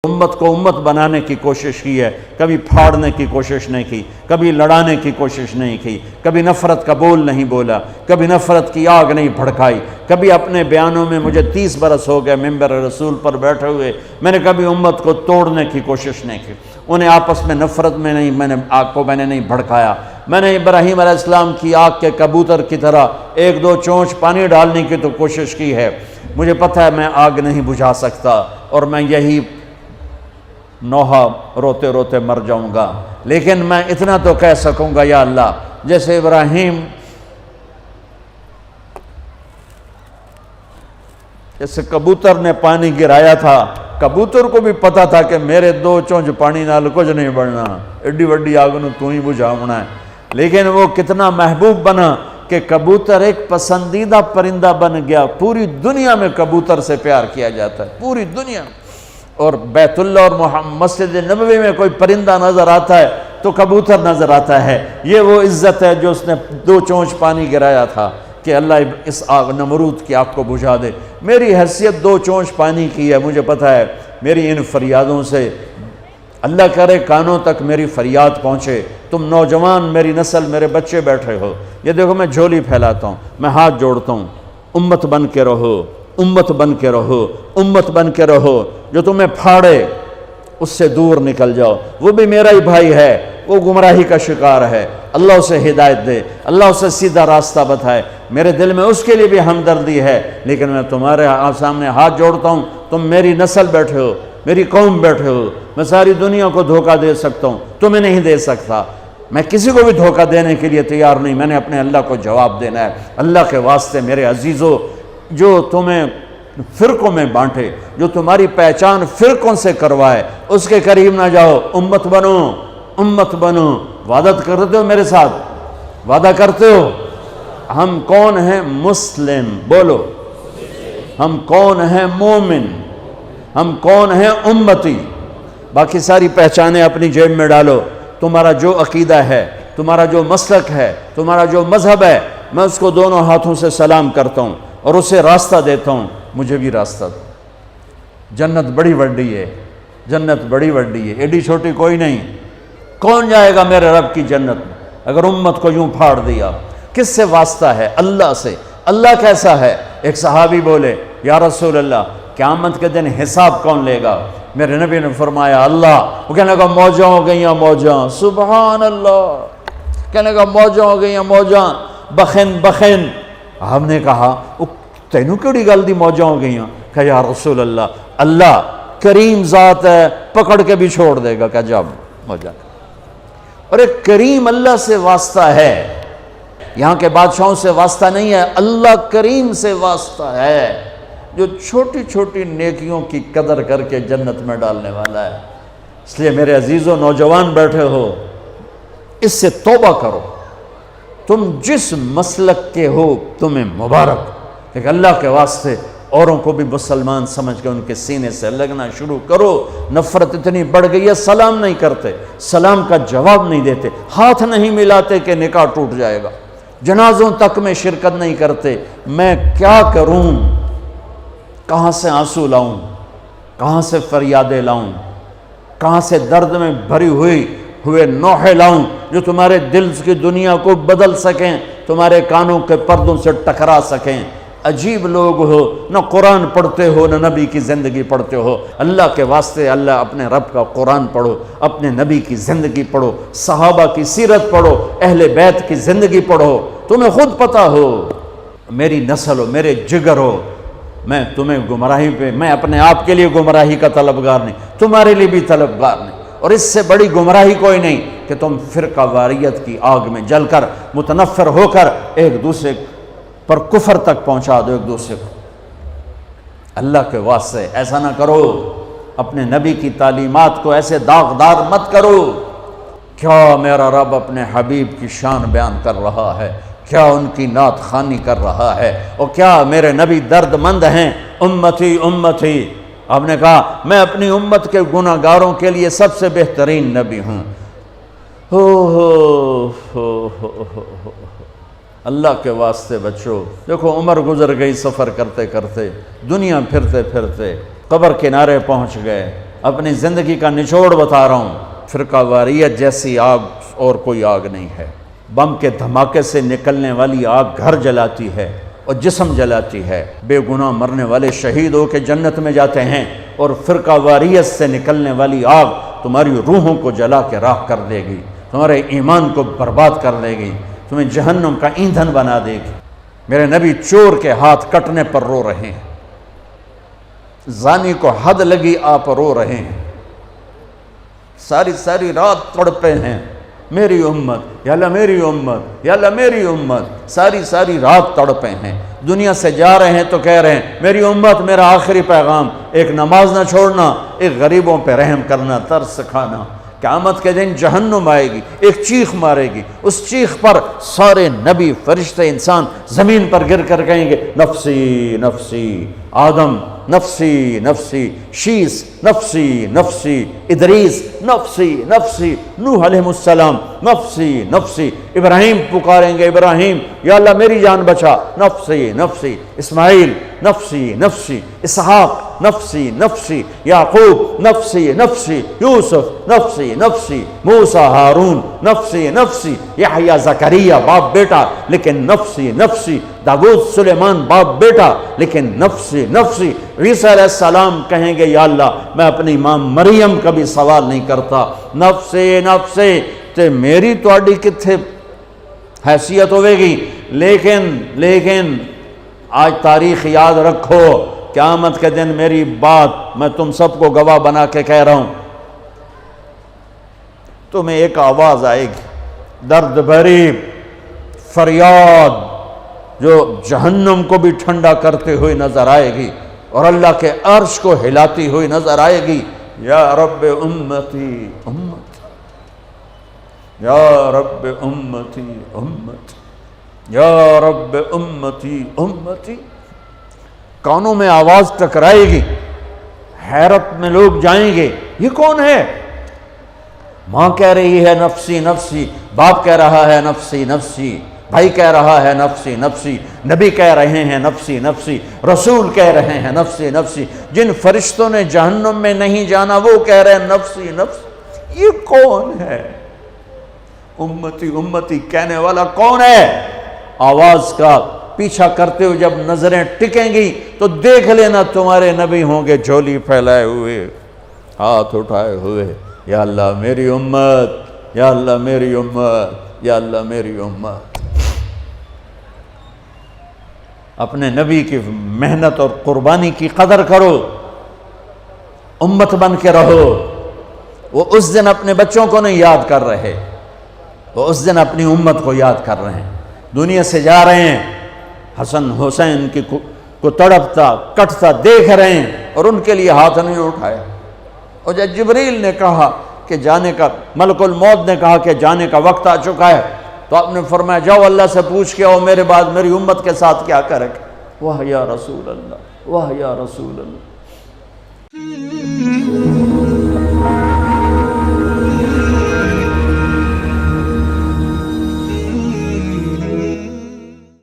امت کو امت بنانے کی کوشش کی ہے، کبھی پھاڑنے کی کوشش نہیں کی، کبھی لڑانے کی کوشش نہیں کی، کبھی نفرت کا بول نہیں بولا، کبھی نفرت کی آگ نہیں بھڑکائی، کبھی اپنے بیانوں میں مجھے 30 برس ہو گئے ممبر رسول پر بیٹھے ہوئے، میں نے کبھی امت کو توڑنے کی کوشش نہیں کی، انہیں آپس میں نفرت میں نہیں، میں نے نہیں بھڑکایا۔ میں نے ابراہیم علیہ السلام کی آگ کے کبوتر کی طرح ایک دو چونچ پانی ڈالنے کی تو کوشش کی ہے، مجھے پتہ ہے میں آگ نہیں بجھا سکتا اور میں یہی نوحہ روتے روتے مر جاؤں گا، لیکن میں اتنا تو کہہ سکوں گا یا اللہ، جیسے ابراہیم جیسے کبوتر نے پانی گرایا تھا، کبوتر کو بھی پتا تھا کہ میرے 2 چونچ پانی نال کچھ نہیں بڑھنا، ایڈی وڈی آگ نو تو ہی بجھاونا ہے، لیکن وہ کتنا محبوب بنا کہ کبوتر ایک پسندیدہ پرندہ بن گیا۔ پوری دنیا میں کبوتر سے پیار کیا جاتا ہے، پوری دنیا میں، اور بیت اللہ اور مسجد نبوی میں کوئی پرندہ نظر آتا ہے تو کبوتر نظر آتا ہے۔ یہ وہ عزت ہے جو اس نے 2 چونچ پانی گرایا تھا کہ اللہ اس آگ نمرود کی آگ کو بجھا دے۔ میری حیثیت 2 چونچ پانی کی ہے، مجھے پتہ ہے میری ان فریادوں سے اللہ کرے کانوں تک میری فریاد پہنچے۔ تم نوجوان، میری نسل، میرے بچے بیٹھے ہو، یہ دیکھو میں جھولی پھیلاتا ہوں، میں ہاتھ جوڑتا ہوں، امت بن کے رہو، امت بن کے رہو، امت بن کے رہو۔ جو تمہیں پھاڑے اس سے دور نکل جاؤ، وہ بھی میرا ہی بھائی ہے، وہ گمراہی کا شکار ہے، اللہ اسے ہدایت دے، اللہ اسے سیدھا راستہ بتائے۔ میرے دل میں اس کے لیے بھی ہمدردی ہے، لیکن میں تمہارے سامنے ہاتھ جوڑتا ہوں، تم میری نسل بیٹھے ہو، میری قوم بیٹھے ہو، میں ساری دنیا کو دھوکہ دے سکتا ہوں، تمہیں نہیں دے سکتا، میں کسی کو بھی دھوکہ دینے کے لیے تیار نہیں، میں نے اپنے اللہ کو جواب دینا ہے۔ اللہ کے واسطے میرے عزیزو، جو تمہیں فرقوں میں بانٹے، جو تمہاری پہچان فرقوں سے کروائے، اس کے قریب نہ جاؤ، امت بنو، امت بنو۔ وعدہ کرتے ہو میرے ساتھ؟ وعدہ کرتے ہو؟ ہم کون ہیں؟ مسلم، بولو۔ ہم کون ہیں؟ مومن۔ ہم کون ہیں؟ امتی۔ باقی ساری پہچانیں اپنی جیب میں ڈالو۔ تمہارا جو عقیدہ ہے، تمہارا جو مسلک ہے، تمہارا جو مذہب ہے، میں اس کو دونوں ہاتھوں سے سلام کرتا ہوں اور اسے راستہ دیتا ہوں، مجھے بھی راستہ دو۔ جنت بڑی وڈی ہے، جنت بڑی وڈی ہے، ایڈی چھوٹی کوئی نہیں۔ کون جائے گا میرے رب کی جنت میں اگر امت کو یوں پھاڑ دیا؟ کس سے واسطہ ہے؟ اللہ سے۔ اللہ کیسا ہے؟ ایک صحابی بولے، یا رسول اللہ، قیامت کے دن حساب کون لے گا؟ میرے نبی نے فرمایا اللہ۔ وہ کہنے لگا موجاں ہو گئیاں موجاں، سبحان اللہ، کہنے لگا موجاں ہو گئیاں موجاں، بخن بخن۔ ہم نے کہا تینوں کیڑی گل دی موجاں ہو گئیاں؟ کہ یا رسول اللہ، اللہ کریم ذات ہے، پکڑ کے بھی چھوڑ دے گا، کہ جب موجاں۔ اور ایک کریم اللہ سے واسطہ ہے، یہاں کے بادشاہوں سے واسطہ نہیں ہے، اللہ کریم سے واسطہ ہے، جو چھوٹی چھوٹی نیکیوں کی قدر کر کے جنت میں ڈالنے والا ہے۔ اس لیے میرے عزیزوں، نوجوان بیٹھے ہو، اس سے توبہ کرو۔ تم جس مسلک کے ہو تمہیں مبارک، کہ اللہ کے واسطے اوروں کو بھی مسلمان سمجھ کے ان کے سینے سے لگنا شروع کرو۔ نفرت اتنی بڑھ گئی ہے، سلام نہیں کرتے، سلام کا جواب نہیں دیتے، ہاتھ نہیں ملاتے کہ نکاح ٹوٹ جائے گا، جنازوں تک میں شرکت نہیں کرتے۔ میں کیا کروں؟ کہاں سے آنسو لاؤں؟ کہاں سے فریادیں لاؤں؟ کہاں سے درد میں بھری ہوئے نوحے لاؤں جو تمہارے دل کی دنیا کو بدل سکیں، تمہارے کانوں کے پردوں سے ٹکرا سکیں؟ عجیب لوگ ہو، نہ قرآن پڑھتے ہو، نہ نبی کی زندگی پڑھتے ہو۔ اللہ کے واسطے اللہ اپنے رب کا قرآن پڑھو، اپنے نبی کی زندگی پڑھو، صحابہ کی سیرت پڑھو، اہل بیت کی زندگی پڑھو، تمہیں خود پتہ ہو۔ میری نسل ہو، میرے جگر ہو، میں تمہیں گمراہی پہ، میں اپنے آپ کے لیے گمراہی کا طلبگار نہیں، تمہارے لیے بھی طلبگار نہیں، اور اس سے بڑی گمراہی کوئی نہیں کہ تم فرقہ واریت کی آگ میں جل کر متنفر ہو کر ایک دوسرے پر کفر تک پہنچا دو ایک دوسرے کو۔ اللہ کے واسطے ایسا نہ کرو، اپنے نبی کی تعلیمات کو ایسے داغدار مت کرو۔ کیا میرا رب اپنے حبیب کی شان بیان کر رہا ہے، کیا ان کی نعت خوانی کر رہا ہے، اور کیا میرے نبی درد مند ہیں۔ امتی امتی، آپ نے کہا میں اپنی امت کے گناہ گاروں کے لیے سب سے بہترین نبی ہوں۔ اللہ کے واسطے بچو۔ دیکھو عمر گزر گئی سفر کرتے کرتے، دنیا پھرتے پھرتے قبر کنارے پہنچ گئے، اپنی زندگی کا نچوڑ بتا رہا ہوں، فرقہ واریت جیسی آگ اور کوئی آگ نہیں ہے۔ بم کے دھماکے سے نکلنے والی آگ گھر جلاتی ہے اور جسم جلاتی ہے، بے گناہ مرنے والے شہید ہو کے جنت میں جاتے ہیں، اور فرقہ واریت سے نکلنے والی آگ تمہاری روحوں کو جلا کے راکھ کر دے گی، تمہارے ایمان کو برباد کر دے گی، تمہیں جہنم کا ایندھن بنا دے گی۔ میرے نبی چور کے ہاتھ کٹنے پر رو رہے ہیں، زانی کو حد لگی آپ رو رہے ہیں، ساری رات تڑپے ہیں، میری امت یا اللہ میری امت یا اللہ میری امت، ساری رات تڑپے ہیں۔ دنیا سے جا رہے ہیں تو کہہ رہے ہیں میری امت، میرا آخری پیغام، ایک نماز نہ چھوڑنا، ایک غریبوں پہ رحم کرنا، ترس کھانا۔ قیامت کے دن جہنم آئے گی، ایک چیخ مارے گی، اس چیخ پر سارے نبی فرشتے انسان زمین پر گر کر کہیں گے نفسی نفسی، آدم نفسی نفسی، شیس نفسی نفسی، ادریس نفسی نفسی، نوح علیہ السلام نفسی نفسی، ابراہیم پکاریں گے ابراہیم یا اللہ میری جان بچا، نفسی نفسی، اسماعیل نفسی نفسی، اسحاق نفسی نفسی، یعقوب نفسی نفسی، یوسف نفسی نفسی، موسیٰ ہارون نفسی نفسی، یحییٰ زکریا باپ بیٹا لیکن نفسی نفسی، داؤد سلیمان باپ بیٹا لیکن نفسی نفسی۔ عیسیٰ علیہ السلام کہیں گے یا اللہ میں اپنی ماں مریم کا بھی سوال نہیں کرتا، نفسی نفسی۔ تے میری تواڈی کتھے حیثیت ہوئے گی، لیکن آج تاریخ یاد رکھو، قیامت کے دن میری بات میں تم سب کو گواہ بنا کے کہہ رہا ہوں، تمہیں ایک آواز آئے گی، درد بھری فریاد جو جہنم کو بھی ٹھنڈا کرتے ہوئے نظر آئے گی اور اللہ کے عرش کو ہلاتی ہوئی نظر آئے گی، یا رب امتی امتی، یا رب امتی امتی، یا رب امتی امتی۔ کانوں میں آواز ٹکرائے گی، حیرت میں لوگ جائیں گے یہ کون ہے؟ ماں کہہ رہی ہے نفسی نفسی، باپ کہہ رہا ہے نفسی نفسی، بھائی کہہ رہا ہے نفسی نفسی، نبی کہہ رہے ہیں نفسی نفسی، رسول کہہ رہے ہیں نفسی نفسی، جن فرشتوں نے جہنم میں نہیں جانا وہ کہہ رہے ہیں نفسی نفسی۔ یہ کون ہے؟ امتی امتی کہنے والا کون ہے؟ آواز کا پیچھا کرتے ہوئے جب نظریں ٹکیں گی تو دیکھ لینا تمہارے نبی ہوں گے جھولی پھیلائے ہوئے، ہاتھ اٹھائے ہوئے، یا اللہ میری امت، یا اللہ میری امت، یا اللہ میری امت۔ اپنے نبی کی محنت اور قربانی کی قدر کرو، امت بن کے رہو۔ وہ اس دن اپنے بچوں کو نہیں یاد کر رہے، وہ اس دن اپنی امت کو یاد کر رہے ہیں۔ دنیا سے جا رہے ہیں، حسن حسین کی کو تڑپتا کٹتا دیکھ رہے ہیں اور ان کے لیے ہاتھ نہیں اٹھایا۔ اور جب جبریل نے کہا کہ جانے کا، ملک الموت نے کہا کہ جانے کا وقت آ چکا ہے، تو آپ نے فرمایا جاؤ اللہ سے پوچھ کے آؤ میرے بعد میری امت کے ساتھ کیا کرے گا۔ واہ یا رسول اللہ، واہ یا رسول اللہ۔